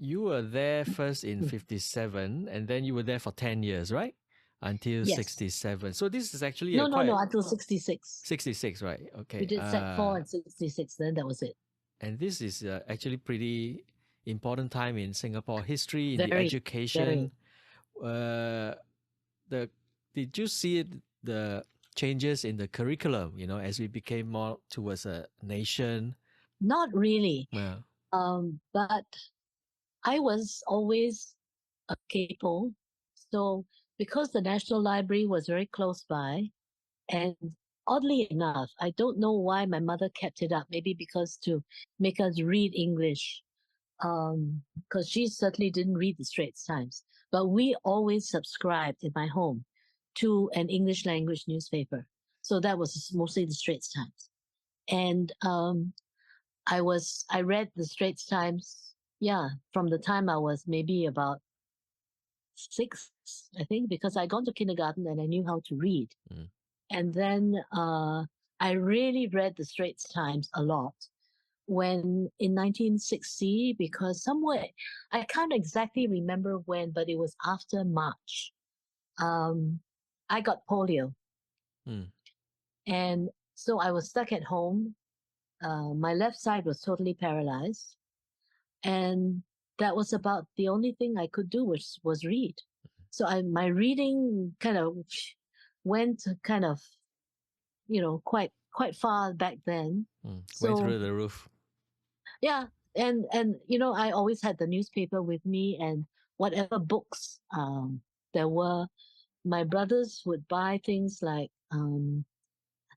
You were there first in 57, and then you were there for 10 years, right? Until Yes. 67. So this is actually No, until 66. 66, right? Okay. We did Sec 4 and 66, then that was it. And this is actually pretty important time in Singapore history, in the Very, education. Did you see the changes in the curriculum, as we became more towards a nation? Not really. Yeah. But I was always a capo. So because the National Library was very close by, and oddly enough, I don't know why my mother kept it up. Maybe because to make us read English, because she certainly didn't read the Straits Times. But we always subscribed in my home to an English language newspaper. So that was mostly the Straits Times. And I read the Straits Times, from the time I was maybe about 6, I think, because I gone to kindergarten and I knew how to read. Mm. And then I really read the Straits Times a lot when in 1960, because somewhere, I can't exactly remember when, but it was after March. I got polio. Mm. And so I was stuck at home. My left side was totally paralyzed. And that was about the only thing I could do, which was read. So my reading kind of went kind of, quite far back then. Went through the roof. Yeah. And I always had the newspaper with me, and whatever books there were, my brothers would buy things like, I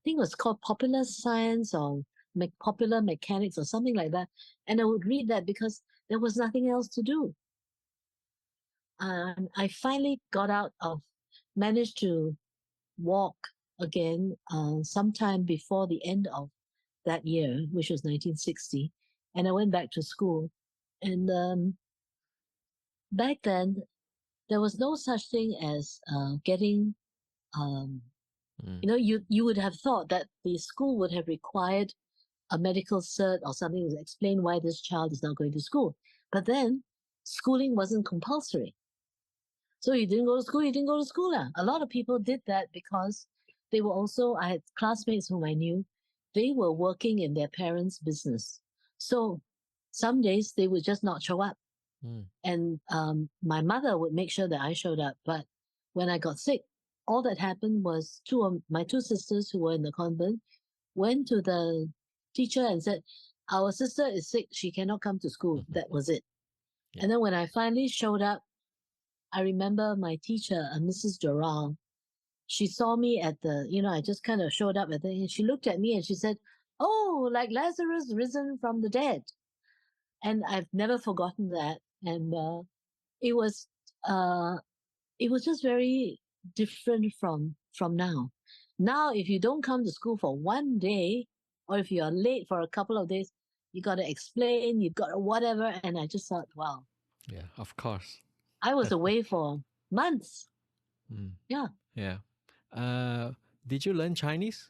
think it was called Popular Science or Popular Mechanics or something like that. And I would read that because there was nothing else to do. I finally managed to walk again sometime before the end of that year, which was 1960. And I went back to school. And back then, there was no such thing as getting, you would have thought that the school would have required a medical cert or something to explain why this child is not going to school. But then schooling wasn't compulsory. So you didn't go to school. A lot of people did that because they were also, I had classmates whom I knew, they were working in their parents' business. So some days they would just not show up. And my mother would make sure that I showed up. But when I got sick, all that happened was my two sisters who were in the convent went to the teacher and said, our sister is sick. She cannot come to school. That was it. Yeah. And then when I finally showed up, I remember my teacher, Mrs. Doral, she saw me at I just kind of showed up and she looked at me and she said, oh, like Lazarus risen from the dead. And I've never forgotten that. And it was just very different from now. Now, if you don't come to school for one day, or if you are late for a couple of days, you got to explain, you got to whatever. And I just thought, wow. Yeah, of course. I was away for months. Yeah. Yeah. Did you learn Chinese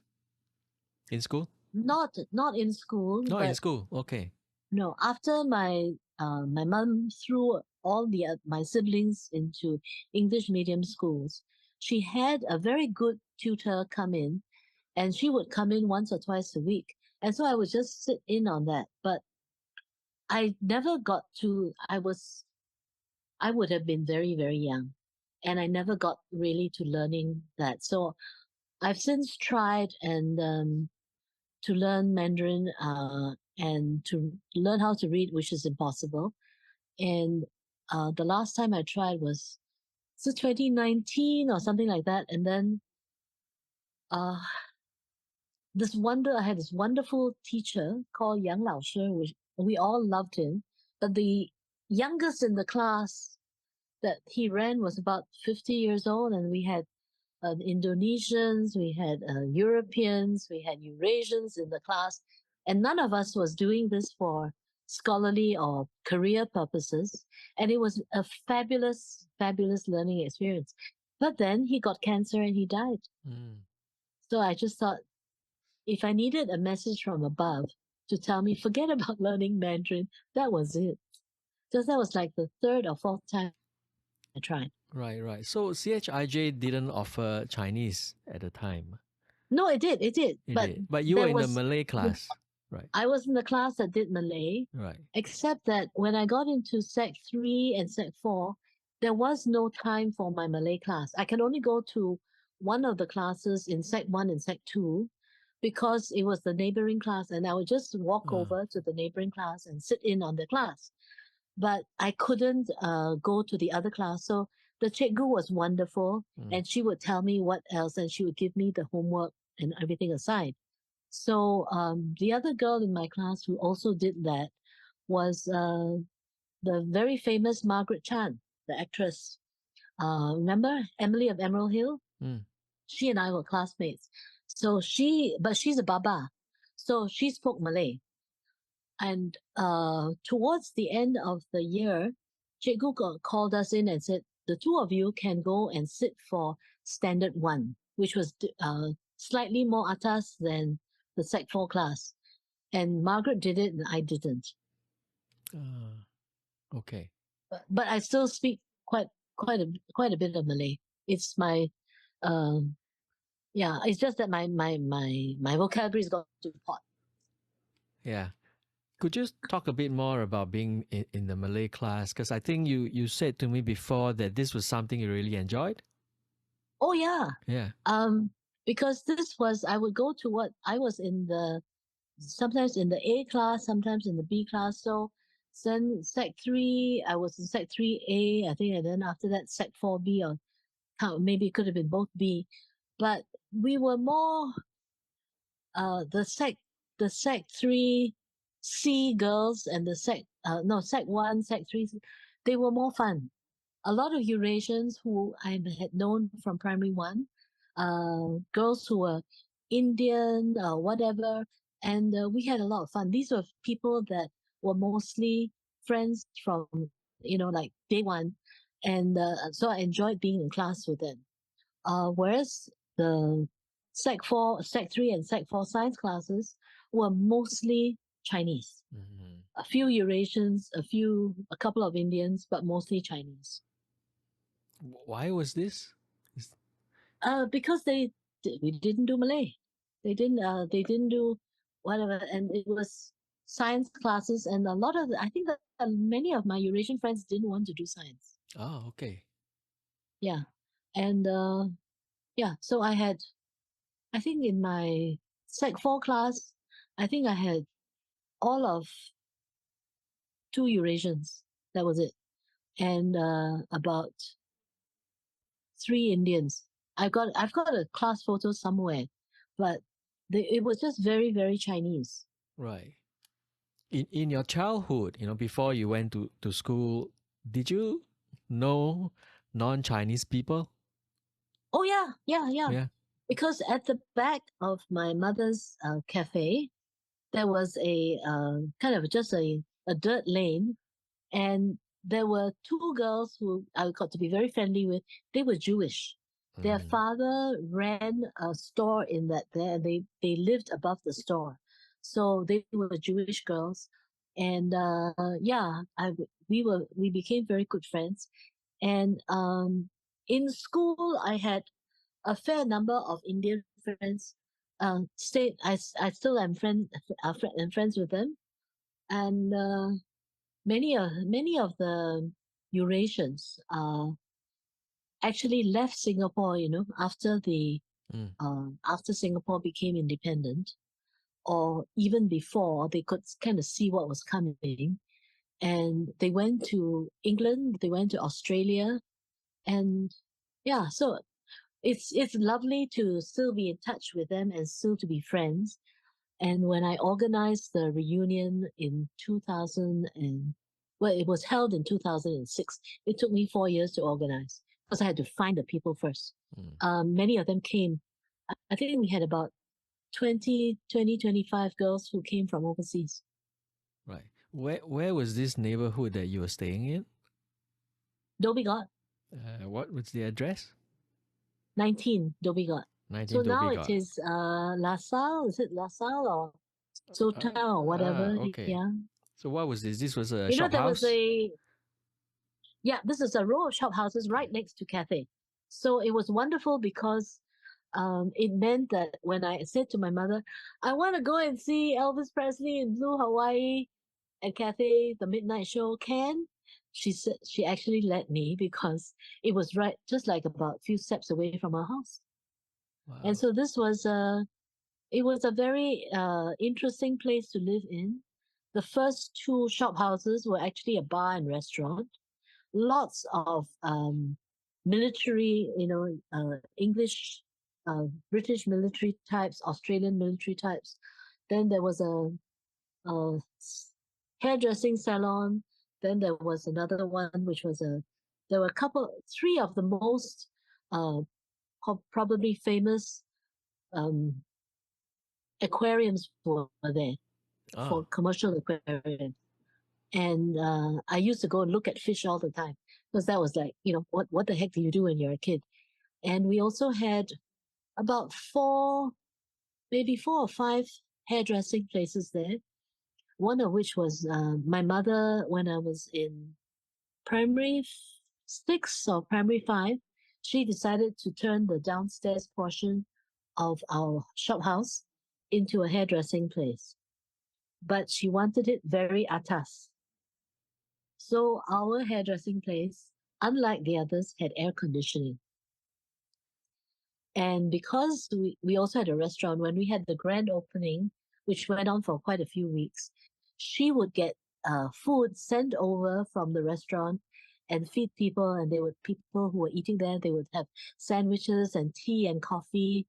in school? Not in school. Not in school. Okay. No, after my mom threw all my siblings into English medium schools, she had a very good tutor come in, and she would come in once or twice a week. And so I would just sit in on that. But I never got to, I would have been very, very young. And I never got really to learning that. So I've since tried and to learn Mandarin and to learn how to read, which is impossible. And the last time I tried was 2019 or something like that. And then I had this wonderful teacher called Yang Lao Shi, which we all loved him. But the youngest in the class that he ran was about 50 years old, and we had Indonesians, we had Europeans, we had Eurasians in the class, and none of us was doing this for scholarly or career purposes. And it was a fabulous, fabulous learning experience. But then he got cancer and he died. So I just thought, if I needed a message from above to tell me, forget about learning Mandarin, that was it. because that was like the third or fourth time I tried. Right. So CHIJ didn't offer Chinese at the time. No, it did. It But did. But you were there in the was Malay class. Right. I was in the class that did Malay, Right. except that when I got into Sec 3 and Sec 4, there was no time for my Malay class. I could only go to one of the classes in Sec 1 and Sec 2 because it was the neighboring class, and I would just walk over to the neighboring class and sit in on the class. But I couldn't go to the other class. So the cikgu was wonderful, and she would tell me what else, and she would give me the homework and everything aside. So the other girl in my class who also did that was the very famous Margaret Chan, the actress. Remember Emily of Emerald Hill? She and I were classmates. So but she's a Baba. So she spoke Malay. And towards the end of the year, Cikgu called us in and said, the two of you can go and sit for Standard 1, which was slightly more atas than the Sec 4 class. And Margaret did it and I didn't. Okay. But I still speak quite a bit of Malay. It's my it's just that my vocabulary's got too hot. Yeah. Could you talk a bit more about being in the Malay class? Because I think you said to me before that this was something you really enjoyed. Oh yeah. Yeah. Because I would go to what I was sometimes in the A class, sometimes in the B class. So then Sec 3, I was in Sec 3A, I think, and then after that Sec 4B, or maybe it could have been both B. But we were more the Sec 3C girls and the Sec 1, Sec 3, they were more fun. A lot of Eurasians who I had known from primary 1, girls who were Indian or whatever, and we had a lot of fun. These were people that were mostly friends from, like day one, and so I enjoyed being in class with them. Whereas the Sec 4, Sec 3, and Sec 4 science classes were mostly Chinese. A few Eurasians, a couple of Indians, but mostly Chinese. Why was this? Because we didn't do Malay. They didn't do whatever, and it was science classes, and I think that many of my Eurasian friends didn't want to do science. Oh, okay. Yeah, and so I think in my Sec 4 class, I think I had all of 2 Eurasians. That was it, and about 3 Indians. I've got a class photo somewhere, but it was just very, very Chinese. Right. In your childhood, before you went to school, did you know non-Chinese people? Oh yeah. Because at the back of my mother's cafe, there was a kind of just a dirt lane, and there were 2 girls who I got to be very friendly with. They were Jewish. Their father ran a store in there, and they lived above the store. So they were Jewish girls. And we became very good friends. And in school, I had a fair number of Indian friends. I still am friends with them. And many of the Eurasians actually left Singapore, after after Singapore became independent, or even before. They could kind of see what was coming, and they went to England, they went to Australia, and so it's lovely to still be in touch with them and still to be friends. And when I organized the reunion in 2000 it was held in 2006. It took me 4 years to organize because I had to find the people first. Many of them came. I think we had about 25 girls who came from overseas. Right. Where was this neighborhood that you were staying in? Dhoby Ghaut. What was the address? 19 Dhoby Ghaut. 19 So Dhoby now Ghaut. it is La Salle. Is it La Salle or Sultan or whatever? Okay. Yeah. So what was this? This was a There shop was house? Yeah, this is a row of shop houses right next to Café. So it was wonderful because it meant that when I said to my mother, I want to go and see Elvis Presley in Blue Hawaii at Café, the midnight show, can? She said she actually let me because it was right just like about a few steps away from our house. And Wow. so this was it was a very interesting place to live in. The first two shop houses were actually a bar and restaurant. Lots of military, English, British military types, Australian military types. Then there was a hairdressing salon. Then there was another one, which was there were three of the most uh, probably famous um, aquariums were there Oh, for commercial aquariums. And I used to go and look at fish all the time because that was like, what the heck do you do when you're a kid? And we also had about maybe four or five hairdressing places there. One of which was my mother when I was in primary six or primary five. She decided to turn the downstairs portion of our shop house into a hairdressing place. But she wanted it very atas. So our hairdressing place, unlike the others, had air conditioning. And because we also had a restaurant, when we had the grand opening, which went on for quite a few weeks, she would get food sent over from the restaurant and feed people. And people who were eating there, they would have sandwiches and tea and coffee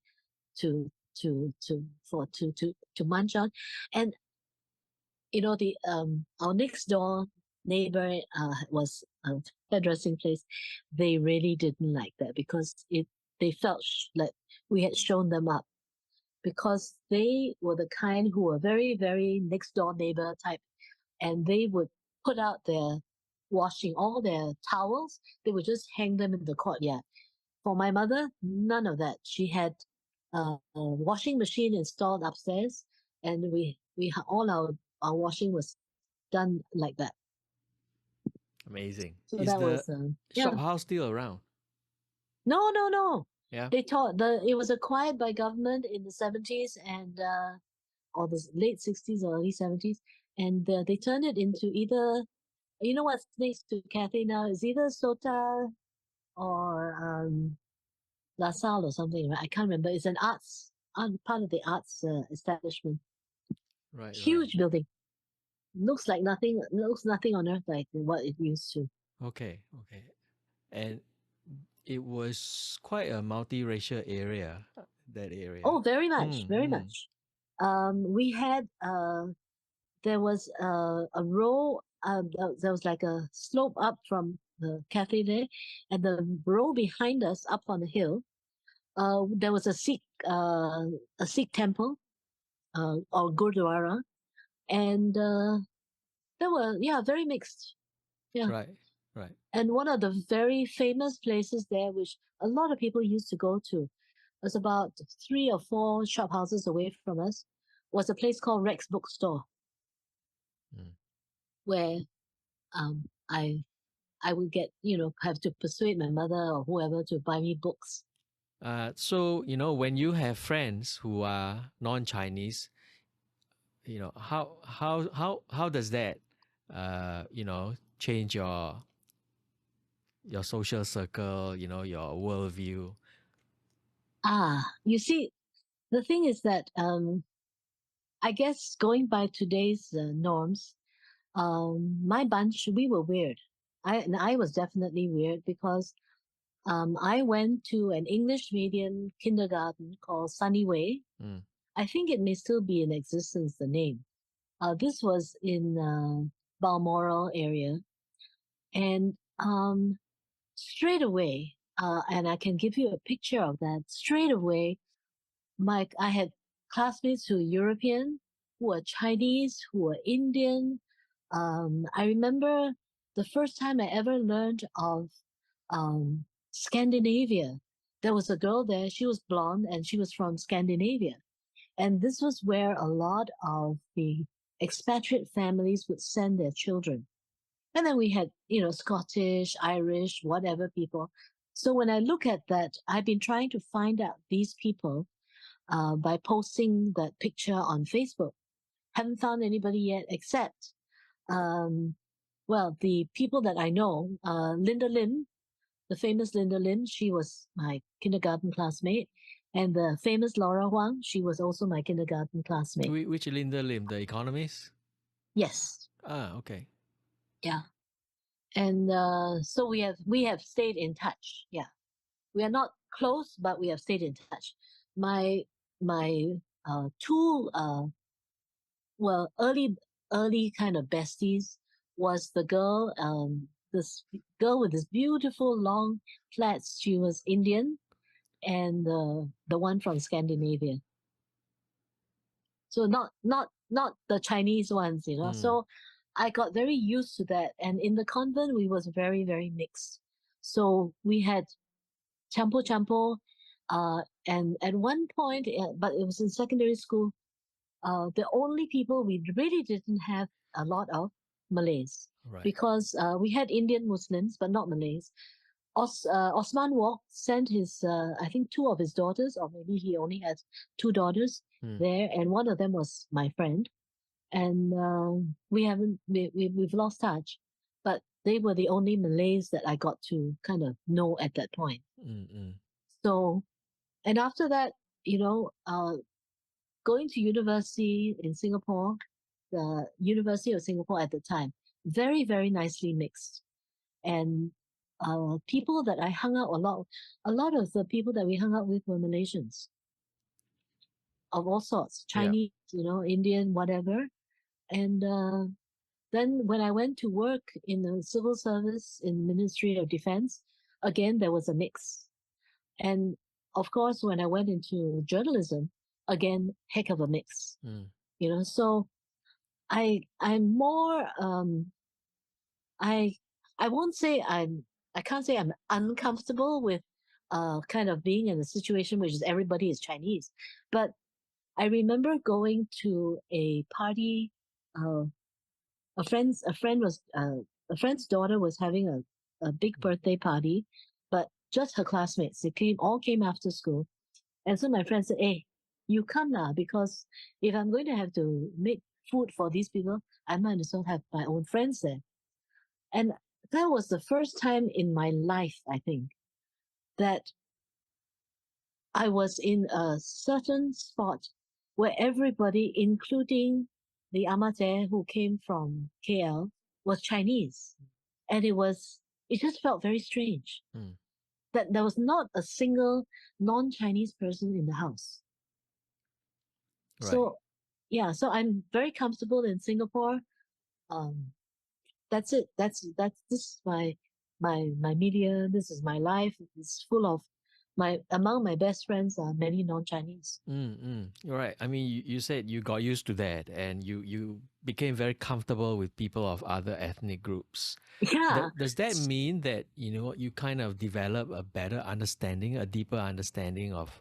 to to munch on. And the our next door neighbor was a hairdressing place. They really didn't like that because they felt like we had shown them up because they were the kind who were very, very next door neighbor type, and they would put out their washing, all their towels. They would just hang them in the courtyard. For my mother, none of that. She had a washing machine installed upstairs, and all our washing was done like that. amazing. So Is that the was shop yeah. house still around? No, no, no. Yeah. They taught it was acquired by government in the 70s and or the late 60s or early 70s, and they turned it into either what's next to Cathay now is either Sota or La Salle or something. Right? I can't remember. It's an part of the arts establishment. Right, right. Huge building. Looks nothing on earth like what it used to. Okay, okay. And it was quite a multiracial area, that area. Oh, very much, Mm, very mm. much. We had there was a row. There was like a slope up from the cafe there, and the row behind us, up on the hill, there was a Sikh temple, or Gurdwara, and there were very mixed. Yeah, Right, right. and one of the very famous places there, which a lot of people used to go to, was about 3 or 4 shop houses away from us, was a place called Rex Bookstore, Mm. where um, I I would have to persuade my mother or whoever to buy me books. So, when you have friends who are non-Chinese, how does that, change your social circle, your worldview? You see, the thing is that I guess going by today's norms, my bunch, we were weird. I was definitely weird because I went to an English medium kindergarten called Sunny Way. Mm. I think it may still be in existence, the name. This was in Balmoral area. And straight away, and I can give you a picture of that, straight away, I had classmates who were European, who were Chinese, who were Indian. I remember the first time I ever learned of Scandinavia. There was a girl there, she was blonde and she was from Scandinavia. And this was where a lot of the expatriate families would send their children. And then we had, Scottish, Irish, whatever people. So when I look at that, I've been trying to find out these people by posting that picture on Facebook. Haven't found anybody yet, except, um, well, the people that I know, Linda Lim, the famous Linda Lim, she was my kindergarten classmate. And the famous Laura Huang, she was also my kindergarten classmate. Which Linda Lim, the economist? Yes. Ah, okay. Yeah. And so we have stayed in touch. Yeah. We are not close, but we have stayed in touch. My two well early kind of besties was the girl this girl with this beautiful long plaits. She was Indian, and the one from Scandinavia. So not the Chinese ones, Mm, So I got very used to that, and in the convent we was very very mixed. So we had champo, and at one point, but it was in secondary school. The only people we really didn't have a lot of Malays, right. because we had Indian Muslims, but not Malays. Osman Wok sent his, I think, two of his daughters, or maybe he only had two daughters Mm, there, and one of them was my friend. And we haven't, we've lost touch, but they were the only Malays that I got to kind of know at that point. mm. So, and after that, going to university in Singapore, the University of Singapore at the time, very, very nicely mixed. And people that I hung out a lot of the people that we hung out with were Malaysians of all sorts, Yeah. Chinese, Indian, whatever. And then when I went to work in the civil service in Ministry of Defense, again, there was a mix. And of course, when I went into journalism, again, heck of a mix. Mm, So I'm more I I won't say I can't say I'm uncomfortable with kind of being in a situation which is everybody is Chinese. But I remember going to a party. uh a friend's daughter was having a big birthday party, but just her classmates. They all came after school. And so my friend said, "Hey, you come now, because if I'm going to have to make food for these people, I might as well have my own friends there." And that was the first time in my life, I think, that I was in a certain spot where everybody, including the Amate who came from KL, was Chinese. And it just felt very strange mm. that there was not a single non-Chinese person in the house. Right. So, yeah, so I'm very comfortable in Singapore. Um, that's it. This is my media. This is my life. It's full of among my best friends are many non-Chinese. You're right. I mean, you said you got used to that and you became very comfortable with people of other ethnic groups. Yeah, Does that mean that, you kind of develop a better understanding, a deeper understanding of,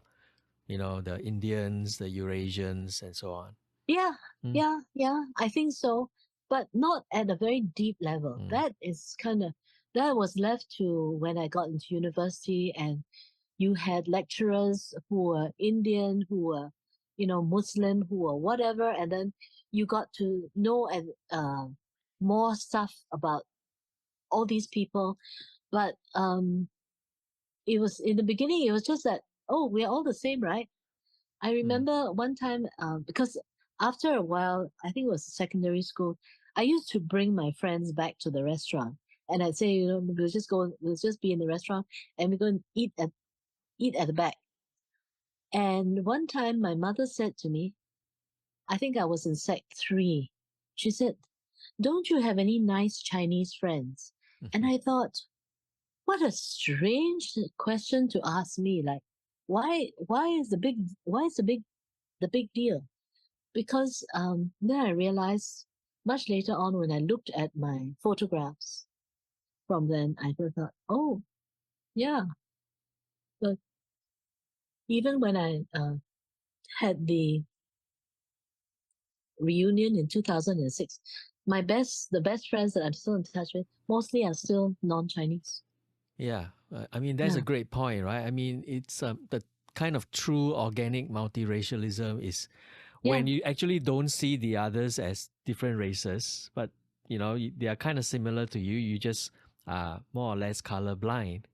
the Indians, the Eurasians, and so on? yeah, Mm, yeah. I think so, but not at a very deep level. mm, That was left to when I got into university, and you had lecturers who were Indian, who were, Muslim, who were whatever, and then you got to know and more stuff about all these people. But it was in the beginning, it was just that, oh, we're all the same, right? I mm. remember one time, because after a while, I think it was secondary school, I used to bring my friends back to the restaurant. And I'd say, we'll just be in the restaurant, and we're going to eat at the back. And one time my mother said to me, I think I was in sec 3. She said, "Don't you have any nice Chinese friends?" And I thought, what a strange question to ask me. Like, why is the big deal? Because then I realized much later on when I looked at my photographs from then, I thought, oh, yeah. But even when I had the reunion in 2006, the best friends that I'm still in touch with, mostly are still non-Chinese. Yeah, I mean that's a Yeah. great point, right? I mean it's the kind of true organic multiracialism is Yeah. when you actually don't see the others as different races, but they are kind of similar to you. You just more or less colorblind,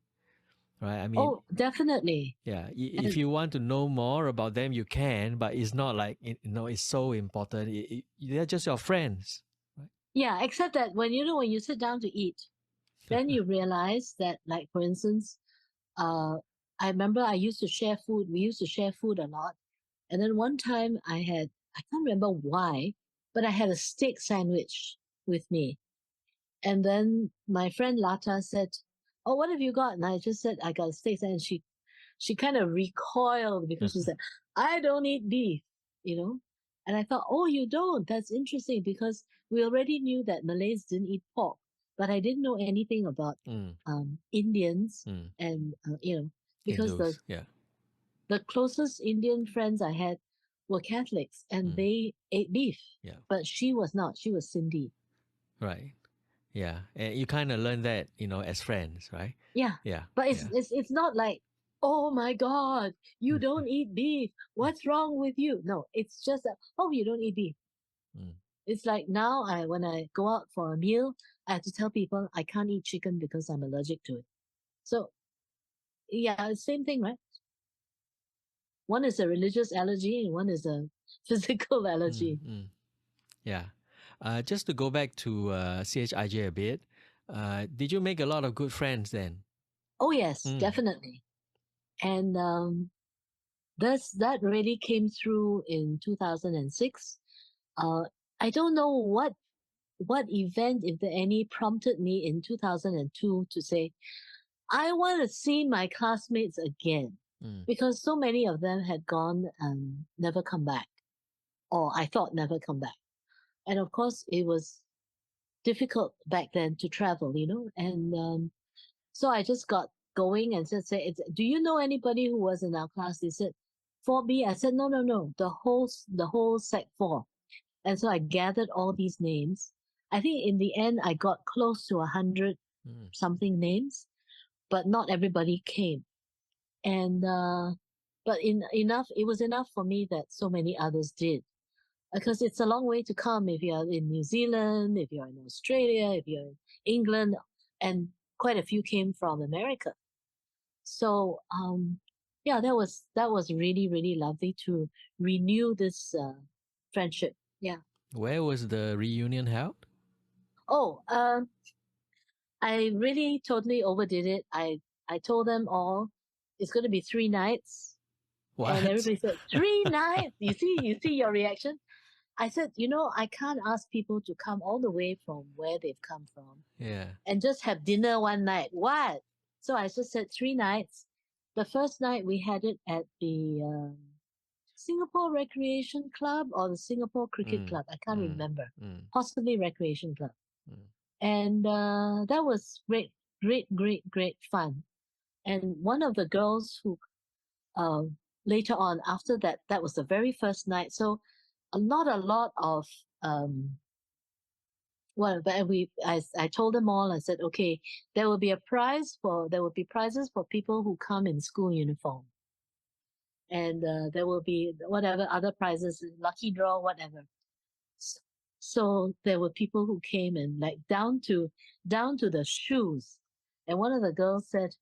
right? I mean, Oh, definitely. yeah, if And you want to know more about them, you can, but it's not like it's so important. They're just your friends, right? yeah, except that when when you sit down to eat, then you realize that, like, for instance, uh, I remember I used to share food. We used to share food a lot. And then one time I can't remember why, but I had a steak sandwich with me. And then my friend Lata said, "Oh, what have you got?" And I just said, "I got a steak sandwich." She kind of recoiled because she said, "I don't eat beef," you know? And I thought, "Oh, you don't? That's interesting because we already knew that Malays didn't eat pork, but I didn't know anything about Mm, Indians mm. and, because Hindus, yeah, the closest Indian friends I had were Catholics and mm, they ate beef, yeah, but she was not. She was Cindy. right, yeah, and you kind of learn that as friends, right? Yeah. Yeah, But it's, yeah. it's, it's not like, "Oh my God, you don't eat beef. What's wrong with you?" No, it's just that, "Oh, you don't eat beef." Mm. It's like now when I go out for a meal, I have to tell people I can't eat chicken because I'm allergic to it. So yeah, same thing, right? One is a religious allergy and one is a physical Mm, allergy. mm. Yeah. Just to go back to CHIJ a bit, did you make a lot of good friends then? Oh yes, Mm. definitely. And that really came through in 2006. Uh, I don't know what event, if there any, prompted me in 2002 to say I want to see my classmates again, Mm. because so many of them had gone and never come back, or I thought never come back. And of course, it was difficult back then to travel, and so I just got going and just say, "Do you know anybody who was in our class?" They said, "4B." I said, "No, no, no, the whole Sec 4." And so I gathered all these names. I think in the end, I got close to 100 Mm. something names, but not everybody came. And but it was enough for me that so many others did, because it's a long way to come if you're in New Zealand, if you're in Australia, if you're in England, and quite a few came from America. So yeah, that was really really lovely to renew this friendship. Yeah. Where was the reunion held? Oh, I really totally overdid it. I told them all it's going to be 3 nights, and What? everybody said 3 nights. You see your reaction. I said, I can't ask people to come all the way from where they've come from Yeah. and just have dinner one night. What? So I just said 3 nights. The first night we had it at the Singapore Recreation Club or the Singapore Cricket Mm. Club. I can't Mm. remember. Mm. Possibly Recreation Club. Mm. And that was great, great, great, great fun. And one of the girls who uh, later on, after that, that was the very first night. So not a lot of um, well, but I told them all. I said, okay, there will be prizes for people who come in school uniform, and there will be whatever other prizes, lucky draw, whatever. S- So there were people who came and, like, down to the shoes, and one of the girls said,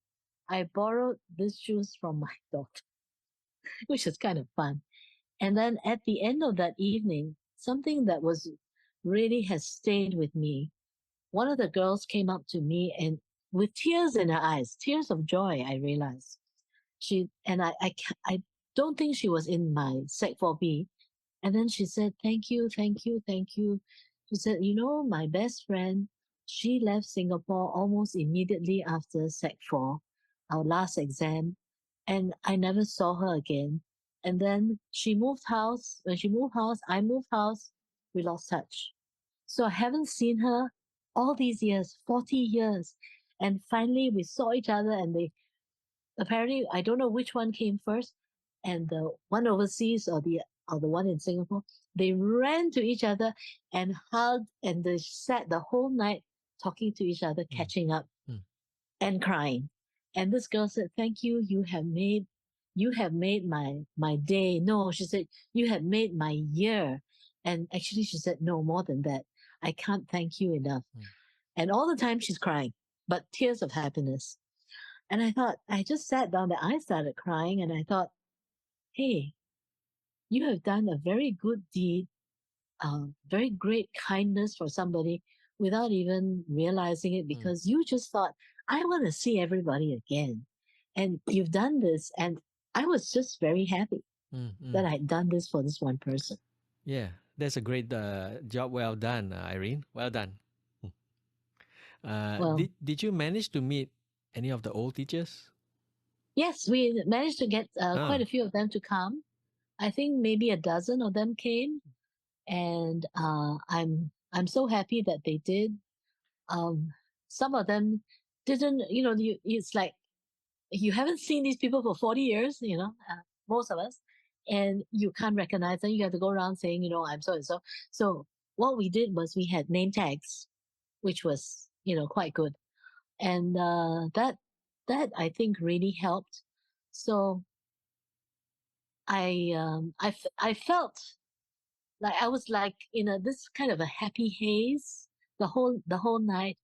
"I borrowed these shoes from my daughter," which is kind of fun. And then at the end of that evening, something that was really has stayed with me. One of the girls came up to me and with tears in her eyes, tears of joy, I realized. I don't think she was in my Sec 4B. And then she said, "Thank you, thank you, thank you." She said, "My best friend, she left Singapore almost immediately after Sec 4, our last exam, and I never saw her again. And then she moved house. When she moved house, I moved house. We lost touch. So I haven't seen her all these years, 40 years. And finally we saw each other, and they apparently, I don't know which one came first, and the one overseas or the one in Singapore, they ran to each other and hugged, and they sat the whole night talking to each other, catching up Mm. and crying. And this girl said, "Thank you. You have made my day." No, she said, "You have made my year." And actually, she said, "No, more than that. I can't thank you enough." Mm. And all the time she's crying, but tears of happiness. And I thought, I just sat down there. I started crying, and I thought, hey, you have done a very good deed, very great kindness for somebody without even realizing it, Mm. because you just thought, I want to see everybody again. And you've done this. And I was just very happy Mm. that Mm. I had done this for this one person. Yeah, that's a great job. Well done, Irene. Well done. Well, Did you manage to meet any of the old teachers? yes, we managed to get quite Ah. a few of them to come. I think maybe a dozen of them came, and I'm so happy that they did. Some of them didn't, it's like you haven't seen these people for 40 years, most of us, and you can't recognize them. You have to go around saying, I'm so and so. So what we did was we had name tags, which was, quite good. And that I think really helped. So I felt like I was like in this kind of a happy haze the whole night.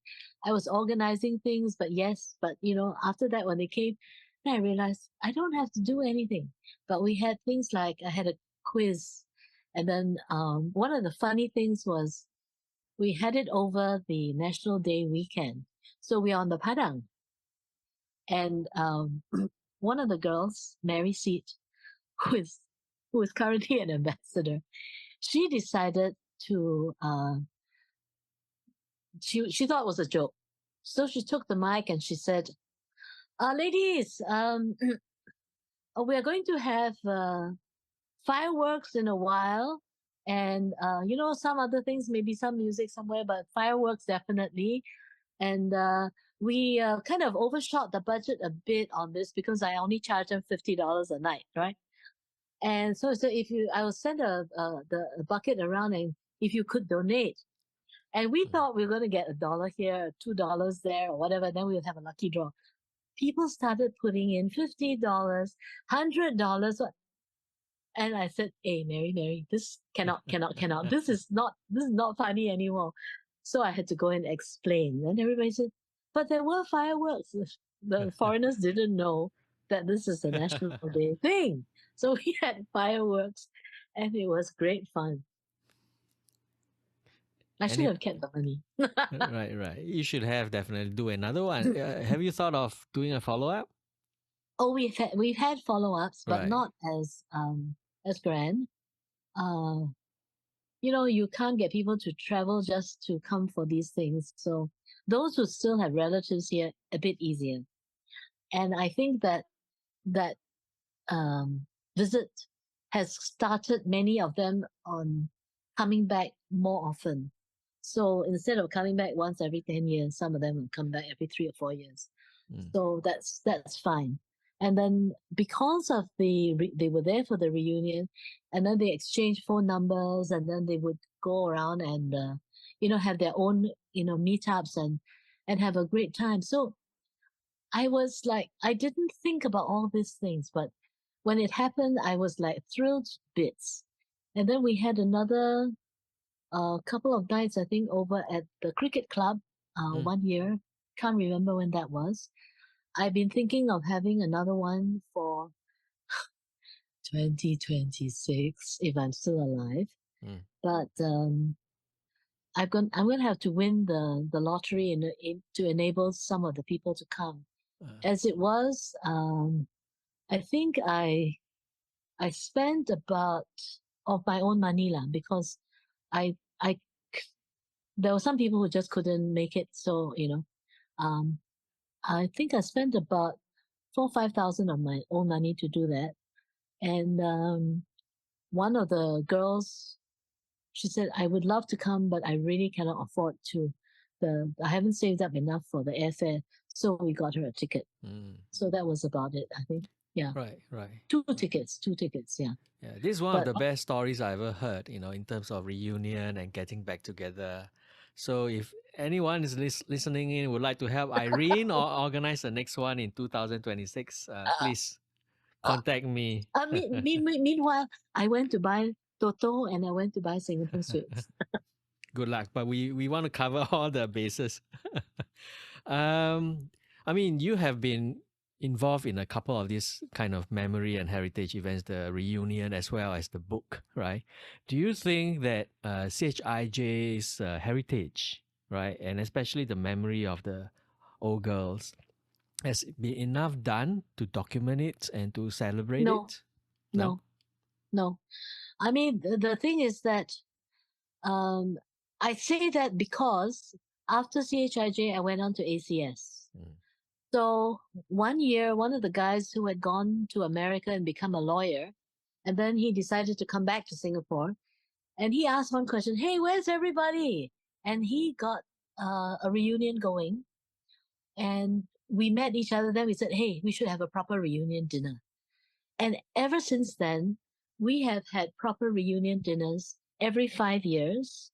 I was organizing things, but yes, but after that when they came, then I realized I don't have to do anything. But we had things like I had a quiz, and then one of the funny things was we had it over the National Day weekend, so we're on the Padang, and one of the girls, Mary Seat, who is who is currently an ambassador, she decided to she thought it was a joke. So she took the mic and she said, ladies, we are going to have fireworks in a while, and some other things, maybe some music somewhere, but fireworks definitely. And we kind of overshot the budget a bit on this because I only charge them $50 a night, right? And so if you, I will send a bucket around, and if you could donate. And we Mm. thought we were going to get $1 here, $2 there, or whatever. Then we would have a lucky draw. People started putting in $50, $100. And I said, "Hey, Mary, this cannot. This is not funny anymore." So I had to go and explain. And everybody said, "But there were fireworks." The foreigners didn't know that this is a National Day thing. So we had fireworks, and it was great fun. I should Any have kept the money. right. You should have definitely do another one. Have you thought of doing a follow up? Oh, we've had follow-ups, but Right. not as grand. Uh, you can't get people to travel just to come for these things. So those who still have relatives here, a bit easier. And I think that um, visit has started many of them on coming back more often. So instead of coming back once every 10 years, some of them will come back every 3 or 4 years. Mm. So that's fine. And then because of they were there for the reunion, and then they exchanged phone numbers, and then they would go around and have their own meetups and have a great time. So I was like, I didn't think about all these things, but when it happened, I was like thrilled to bits. And then we had another couple of nights, I think, over at the cricket club Mm. one year. Can't remember when that was. I've been thinking of having another one for 2026 if I'm still alive. Mm. But I'm going to have to win the lottery to enable some of the people to come. Uh, As it was, I think I spent about of my own money lah, because I there were some people who just couldn't make it. So um, I think I spent about 4,000-5,000 of my own money to do that. And one of the girls, she said, "I would love to come, but I really cannot afford to. I haven't saved up enough for the airfare." So we got her a ticket. mm. So that was about it, I think. Yeah, Right, right. two tickets. Yeah. Yeah, this is one of But the best stories I ever heard, in terms of reunion and getting back together. So if anyone is listening in would like to help Irene or organize the next one in 2026, uh, please uh, contact me. meanwhile, I went to buy Toto and I went to buy Singapore sweets. Good luck, but we want to cover all the bases. um, I mean, you have been involved in a couple of these kind of memory and heritage events, the reunion as well as the book, right? Do you think that CHIJ's heritage, right, and especially the memory of the old girls, has been enough done to document it and to celebrate No, it? No? no, no. I mean, the thing is that um, I say that because after CHIJ, I went on to ACS. Mm. So one year, one of the guys who had gone to America and become a lawyer, and then he decided to come back to Singapore, and he asked one question, "Hey, where's everybody?" And he got a reunion going, and we met each other. Then we said, "Hey, we should have a proper reunion dinner." And ever since then, we have had proper reunion dinners every 5 years.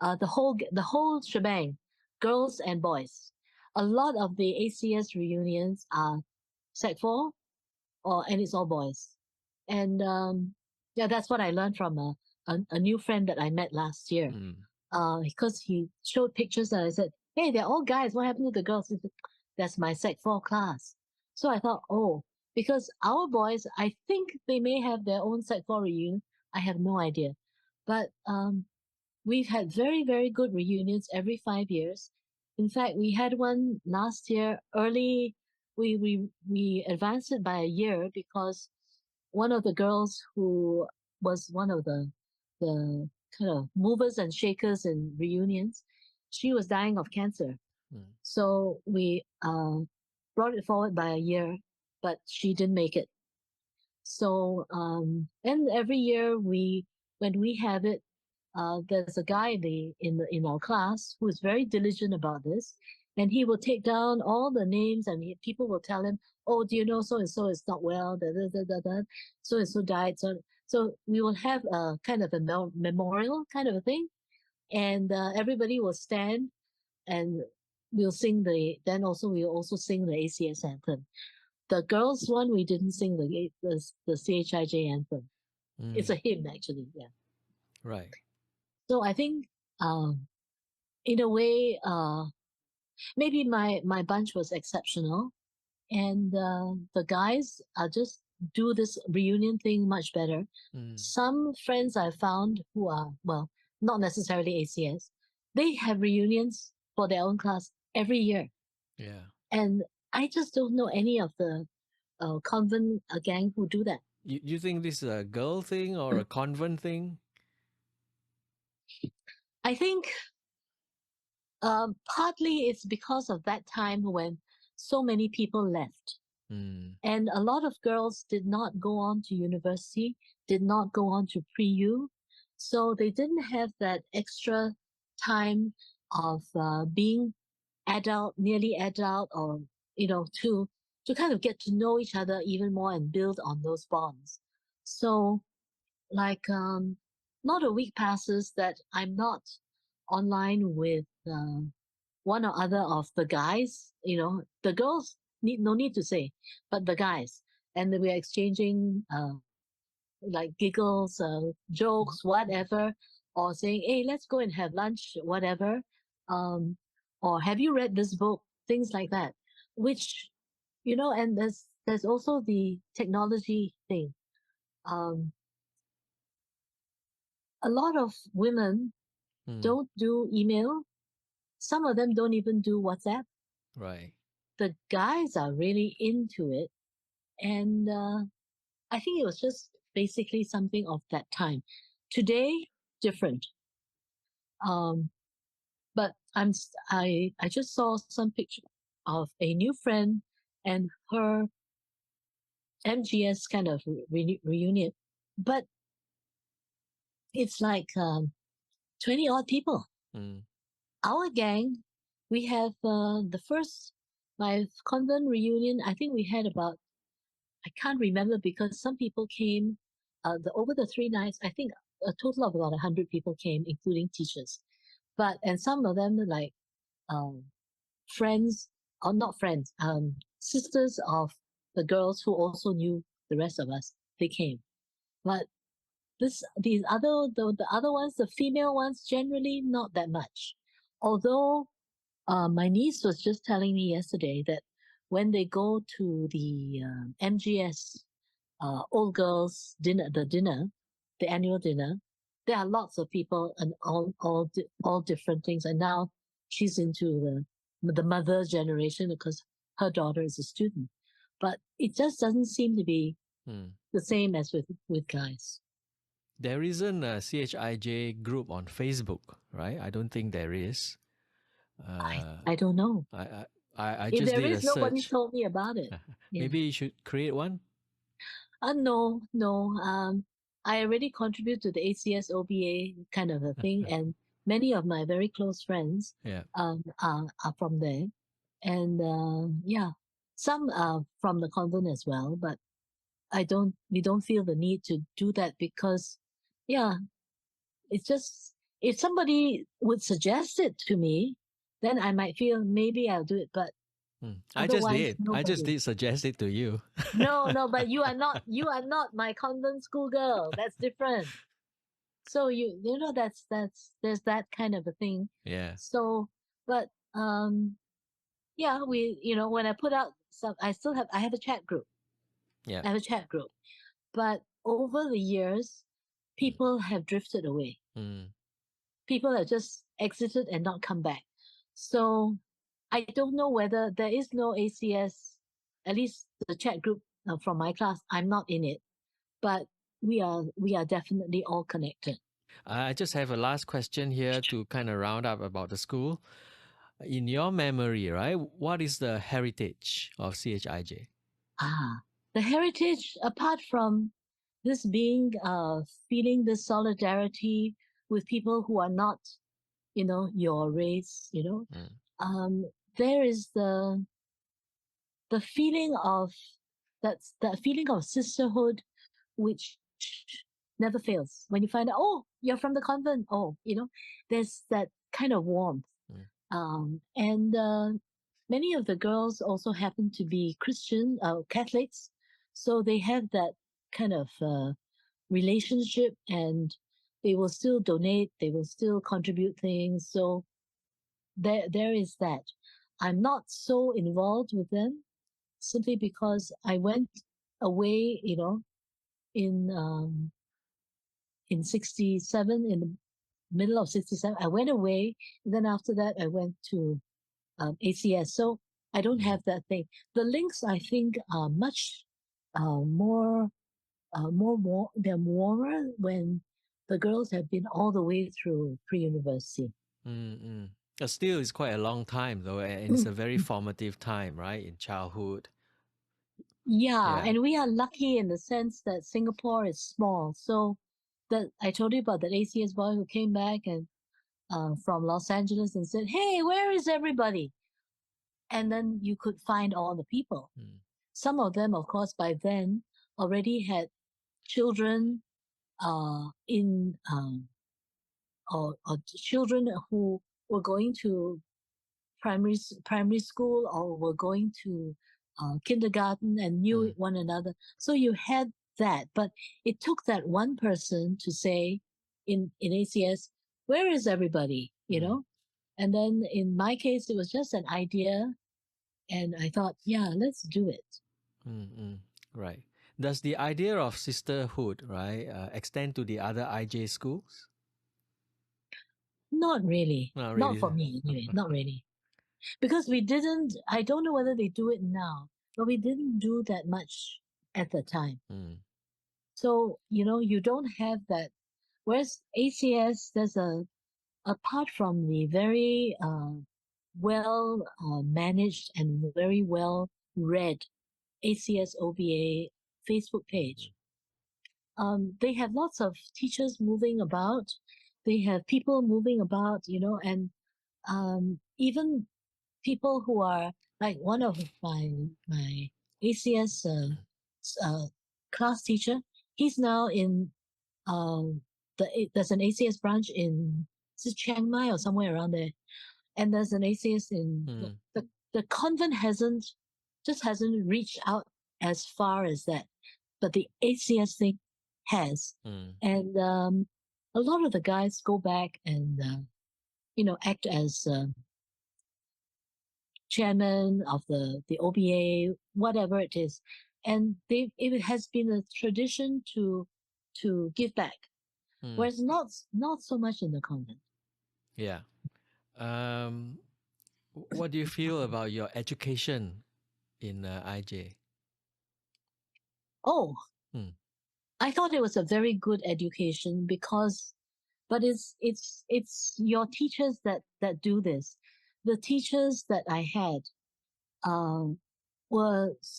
The whole shebang, girls and boys. A lot of the ACS reunions are Sec 4, and it's all boys. And yeah, that's what I learned from a new friend that I met last year. Mm. Because he showed pictures and I said, "Hey, they're all guys. What happened to the girls?" He said, "That's my Sec 4 class." So I thought, oh, because our boys, I think they may have their own Sec 4 reunion. I have no idea. But we've had very, very good reunions every 5 years. In fact, we had one last year early. We advanced it by a year because one of the girls who was one of the kind of movers and shakers in reunions, she was dying of cancer. Mm. So we brought it forward by a year, but she didn't make it. So and every year when we have it, there's a guy in our class who is very diligent about this, and he will take down all the names, and people will tell him, "Oh, do you know so and so is not well? Da, da, da, da, da. So and so died." So we will have a kind of a memorial kind of a thing, and everybody will stand and we'll sing then also we'll also sing the ACS anthem. The girls one we didn't sing the CHIJ anthem. It's a Mm. hymn actually, yeah. Right. So I think in a way maybe my bunch was exceptional, and the guys just do this reunion thing much better. Mm. Some friends I found who are, well, not necessarily ACS, they have reunions for their own class every year. Yeah. And I just don't know any of the convent gang who do that. You think this is a girl thing or a convent thing? I think partly it's because of that time when so many people left. Mm. And a lot of girls did not go on to university, did not go on to pre-U. So they didn't have that extra time of being adult, nearly adult, or, to kind of get to know each other even more and build on those bonds. So like, not a week passes that I'm not online with one or other of the guys. The girls no need to say, but the guys, and we're exchanging like giggles, jokes, whatever, or saying, "Hey, let's go and have lunch," whatever, um, or "Have you read this book?" Things like that, which and there's also the technology thing. Um, a lot of women Mm. don't do email. Some of them don't even do WhatsApp. Right. The guys are really into it. And I think it was just basically something of that time. Today, different. Um, but I just saw some picture of a new friend and her MGS kind of reunion. But it's like 20 odd people. Mm. Our gang, we have my convent reunion. I think we had about I can't remember because some people came over the 3 nights. I think a total of about 100 people came, including teachers. And some of them like um, friends, or not friends, sisters of the girls who also knew the rest of us. They came, but the other ones, the female ones, generally not that much. Although my niece was just telling me yesterday that when they go to the MGS old girls dinner, the annual dinner, there are lots of people and all different things. And now she's into the mother generation because her daughter is a student. But it just doesn't seem to be the same as with guys. There isn't a CHIJ group on Facebook, right? I don't think there is. I don't know. I If just there did a is, nobody search. told me about it. Yeah. Maybe you should create one. No. I already contribute to the ACS OBA kind of a thing, and many of my very close friends Yeah. are from there, and some are from the convent as well. But we don't feel the need to do that because, yeah, it's just if somebody would suggest it to me, then I might feel maybe I'll do it. But I just otherwise, did. I just nobody. did suggest it to you. No, but you are not my convent school girl. That's different. So you know there's that kind of a thing. Yeah. So, but yeah, we when I put out some, I have a chat group. Yeah. I have a chat group, but over the years, people have drifted away. People have just exited and not come back. So I don't know whether there is no ACS, at least the chat group from my class. I'm not in it, but we are definitely all connected. I just have a last question here to kind of round up about the school. In your memory, right, what is the heritage of CHIJ? The heritage, apart from this being feeling this solidarity with people who are not, your race, there is the feeling of that feeling of sisterhood, which never fails. When you find out, oh, you're from the convent, oh, there's that kind of warmth. And many of the girls also happen to be Christian, Catholics, so they have that kind of relationship, and they will still donate, they will still contribute things. So there is that. I'm not so involved with them simply because I went away, in 67, in the middle of 67. I went away, and then after that I went to ACS. So I don't have that thing. The links, I think, are much more they're warmer when the girls have been all the way through pre-university. But still, it's quite a long time though, and it's a very formative time, right, in childhood. Yeah, Yeah. and we are lucky in the sense that Singapore is small. So that I told you about that ACS boy who came back and from Los Angeles and said, "Hey, where is everybody?" And then you could find all the people. Some of them, of course, by then already had children in or children who were going to primary school or were going to kindergarten and knew one another. So you had that, but it took that one person to say in ACS, where is everybody? And then in my case, it was just an idea, and I thought, yeah, let's do it. Right. Does the idea of sisterhood, right, extend to the other IJ schools? Not really. Not Not for really. me, anyway. Not really. Because we didn't, I don't know whether they do it now, but we didn't do that much at the time. So, you don't have that. Whereas ACS, there's apart from the very well managed and very well read ACS OBA Facebook page, they have lots of teachers moving about. They have people moving about, and even people who are like one of my ACS class teacher. He's now in there's an ACS branch in is it Chiang Mai or somewhere around there, and there's an ACS in Mm. the convent hasn't reached out as far as that, but the ACS thing has, and a lot of the guys go back and act as chairman of the OBA, whatever it is, and it has been a tradition to give back, whereas not so much in the convent. Yeah. What do you feel about your education in IJ? Oh, Hmm. I thought it was a very good education but it's your teachers that do this. The teachers that I had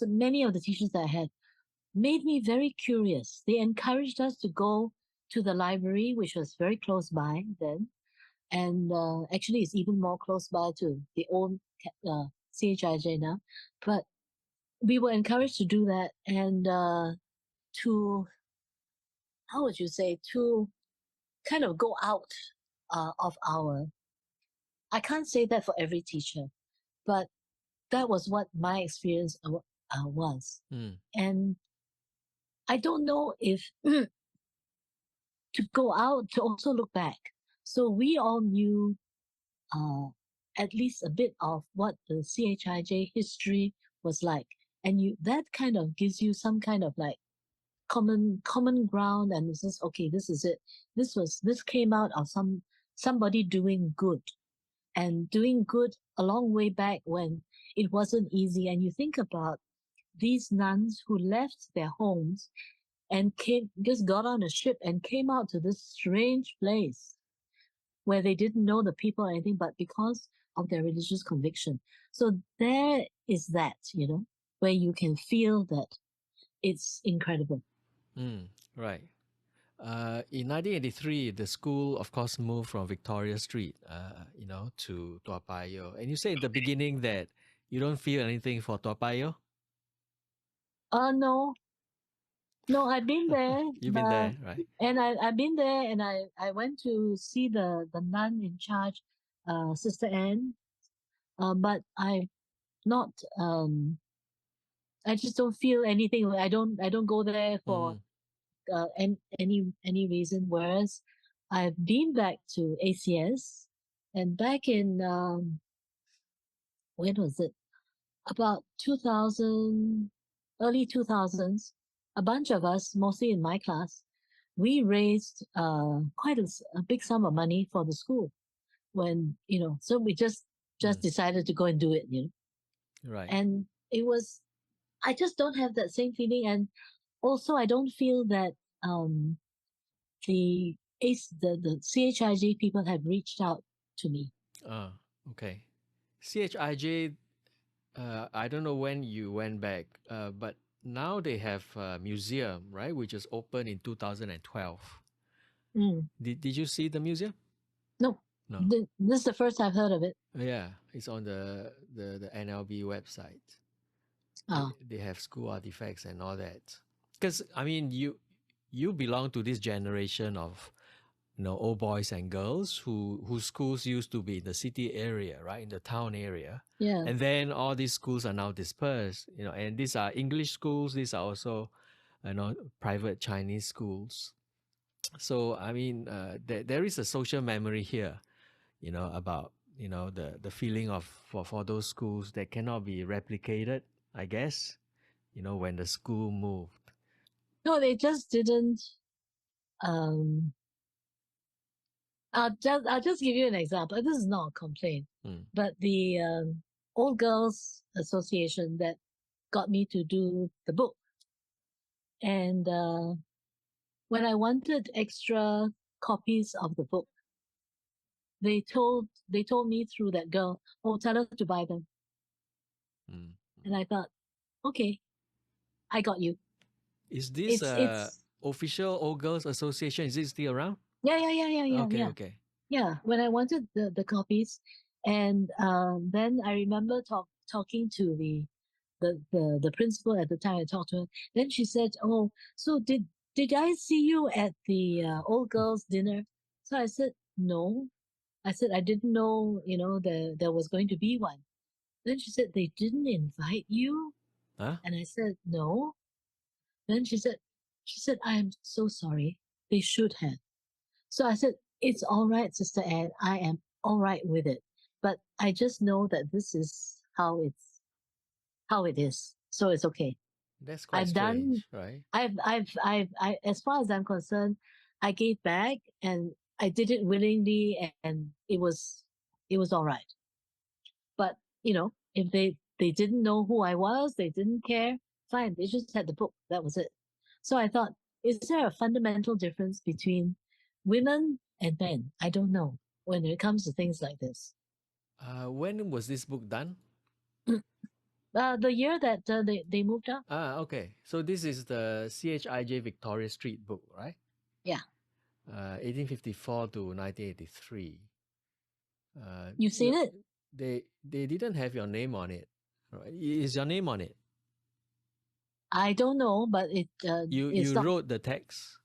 many of the teachers that I had made me very curious. They encouraged us to go to the library, which was very close by then, and actually it's even more close by to the old CHIJ now. But we were encouraged to do that and to, how would you say, to kind of go out of our. I can't say that for every teacher, but that was what my experience was. And I don't know if to go out to also look back. So we all knew at least a bit of what the CHIJ history was like, and that kind of gives you some kind of like common ground, and it says, okay, this is it. This came out of somebody doing good, and doing good a long way back when it wasn't easy. And you think about these nuns who left their homes and just got on a ship and came out to this strange place where they didn't know the people or anything, but because of their religious conviction. So there is that, where you can feel that it's incredible. Right. In 1983, the school, of course, moved from Victoria Street, to Toa Payoh. And you say in the beginning that you don't feel anything for Toa Payoh? No, I've been there. You've been there, right? And I've been there, and I went to see the nun in charge, Sister Anne. But I not I just don't feel anything. I don't go there for any reason. Whereas I've been back to ACS, and back in when was it? About 2000, early 2000s. A bunch of us, mostly in my class, we raised quite a big sum of money for the school. When so we just decided to go and do it. Right. And it was. I just don't have that same feeling, and also I don't feel that the CHIJ people have reached out to me. Okay. CHIJ, I don't know when you went back, but now they have a museum, right, which is open in 2012. Did you see the museum? No. No. This is the first I've heard of it. Yeah, it's on the NLB website. They have school artifacts and all that. Because I mean, you belong to this generation of old boys and girls whose schools used to be in the city area, right, in the town area. Yeah. And then all these schools are now dispersed, and these are English schools. These are also, private Chinese schools. So I mean, there is a social memory here, about the feeling of for those schools that cannot be replicated, I guess, when the school moved. No, they just didn't. I'll just give you an example. This is not a complaint, but the Old Girls Association that got me to do the book, and when I wanted extra copies of the book, they told me through that girl, oh, tell her to buy them. And I thought, okay, I got you. Is this official Old Girls Association? Is it still around? Yeah. Okay. Yeah, when I wanted the copies, and then I remember talking to the the principal at the time, I talked to her. Then she said, "Oh, so did I see you at the old girls' dinner?" So I said, "No." I said, "I didn't know, there was going to be one." Then she said, "They didn't invite you?" Huh? And I said, "No." Then she said, "I am so sorry. They should have." So I said, "It's all right, Sister Anne. I am all right with it. But I just know that this is how it is. So it's okay. That's quite I've done strange, right? as far as I'm concerned, I gave back and I did it willingly and it was all right. But if they didn't know who I was, they didn't care, fine. They just had the book. That was it. So I thought, is there a fundamental difference between women and men? I don't know when it comes to things like this. When was this book done? The year that they moved out. Okay. So this is the CHIJ Victoria Street book, right? Yeah. 1854 to 1983. You've seen No, it? they didn't have your name on it. Right? Is your name on it? I don't know, but it's You not. wrote the text,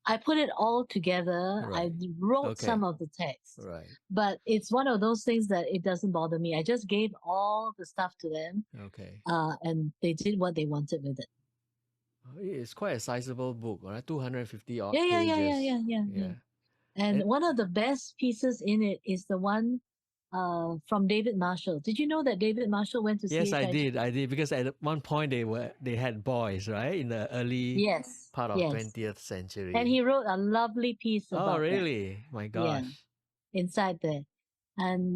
I put it all together. I right? wrote Okay, some of the text, right. but it's one of those things that it doesn't bother me. I just gave all the stuff to them, Okay. and they did what they wanted with it. It's quite a sizable book, right? 250 odd Yeah, yeah, yeah, yeah, pages. yeah, yeah, yeah. Yeah. And And one of the best pieces in it is the one from David Marshall. Did you know that David Marshall went to yes, I CHIJ? did. I did because at one point they had boys, right? In the early Yes, part of yes. 20th And century. he wrote a lovely piece Oh, about that. really? My Yeah, gosh. inside there. And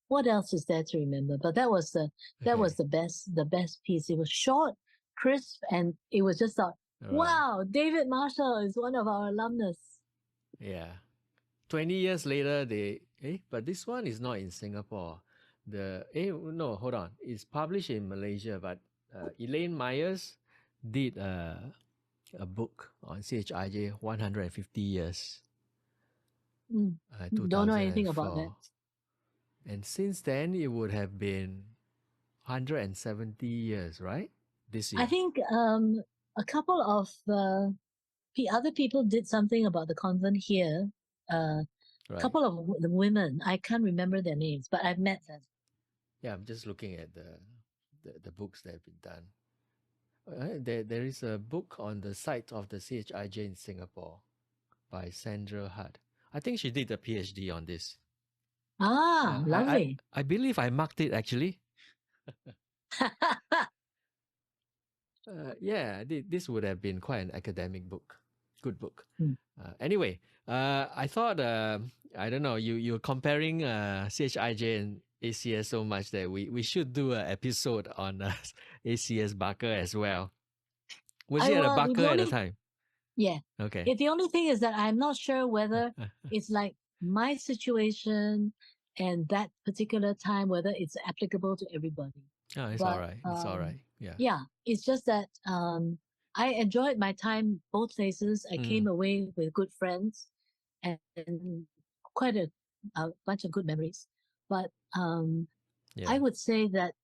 what else is there to remember? But that was Okay. the best piece. It was short, crisp, and it was just thought, All right. wow, David Marshall is one of our alumnus. Yeah. 20 years later, but this one is not in Singapore. No, hold on. It's published in Malaysia, but Elaine Myers did a book on CHIJ 150 years, Don't know anything about that. 2004. And since then, it would have been 170 years, right? This I year. think a couple of other people did something about the convent here. A Right. couple of the women, I can't remember their names, but I've met them. Yeah, I'm just looking at the books that have been done. There is a book on the site of the CHIJ in Singapore by Sandra Hart. I think she did a PhD on this. Ah, I, I lovely. I believe I marked it actually. Yeah, this would have been quite an academic book. Good book. Hmm. Anyway, I thought I don't know, you're comparing CHIJ and ACS so much that we should do an episode on ACS Barker as well. Was I he at a well, Barker at the time? yeah. Okay. The only thing is that I'm not sure whether it's like my situation and that particular time, whether it's applicable to everybody. Oh, it's all But right. It's all right. Yeah. yeah, it's just that I enjoyed my time both places. I came Mm, away with good friends and quite a bunch of good memories. But yeah. I would say that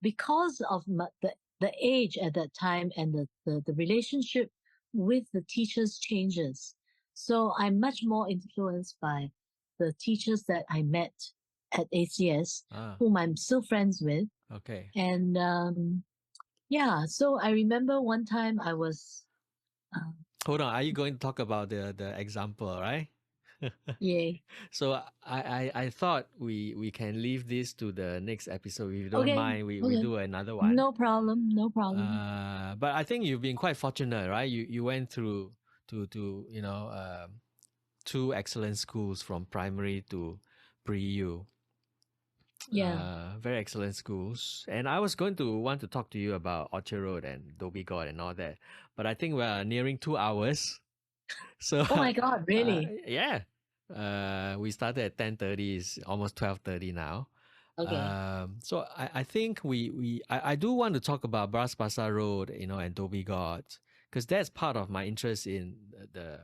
because of the age at that time and the relationship with the teachers changes. So I'm much more influenced by the teachers that I met at ACS, Ah, whom I'm still friends with. okay. And yeah, so I remember one time I was, uh, Hold on. Are you going to talk about the example, right? yay. So I thought we can leave this to the next episode. If you don't Okay, mind, we okay. do another one. No problem, no problem. But I think you've been quite fortunate, right? You went through to two excellent schools from primary to pre-U. Yeah. Very excellent schools. And I was going to want to talk to you about Orchard Road and Dhoby Ghaut and all that. But I think we're nearing 2 hours. So Oh my God, really? yeah. We started at 10:30, it's almost 12:30 now. Okay. So I think I do want to talk about Bras Basah Road, and Dhoby Ghaut, because that's part of my interest in the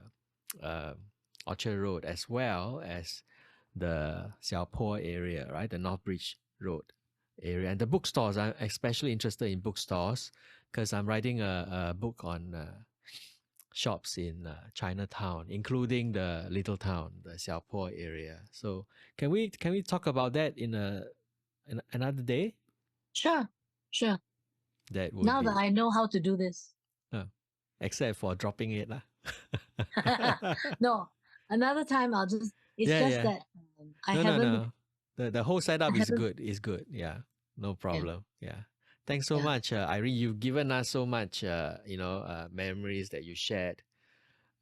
Orchard Road as well as the Xiao Po area, right? The North Bridge Road area and the bookstores. I'm especially interested in bookstores because I'm writing a book on shops in Chinatown, including the little town, the Xiaopo area. So can we talk about that in another day? Sure, sure. That would Now that be I know how to do this. except for dropping it lah. No, another time I'll just. It's Yeah, just yeah. that I No, no, haven't. no. The whole setup I is haven't. good. Is good. Yeah, no Yeah, problem. Yeah. Thanks so yeah. much, Irene. You've given us so much, memories that you shared,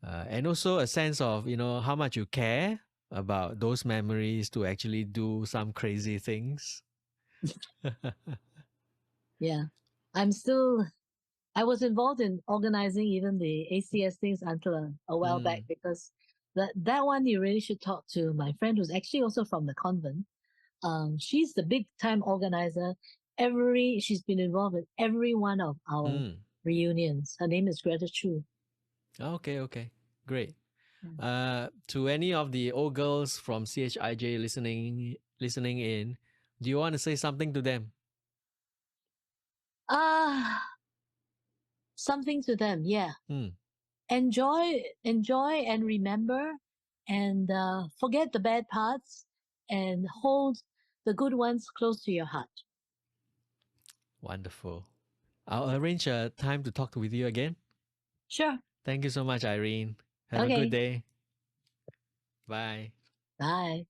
and also a sense of how much you care about those memories to actually do some crazy things. Yeah. I'm still. I was involved in organizing even the ACS things until a while back Mm, because that one you really should talk to my friend who's actually also from the convent. She's the big time organizer. She's been involved in every one of our mm. reunions. Her name is Greta Chu. Okay, okay, great. Yeah. To any of the old girls from CHIJ listening in, do you want to say something to them? Ah, something to them. Yeah. Hmm. Enjoy and remember and forget the bad parts and hold the good ones close to your heart. Wonderful. I'll arrange a time to talk with you again. Sure. Thank you so much, Irene. Have a good Okay. day. Bye. Bye.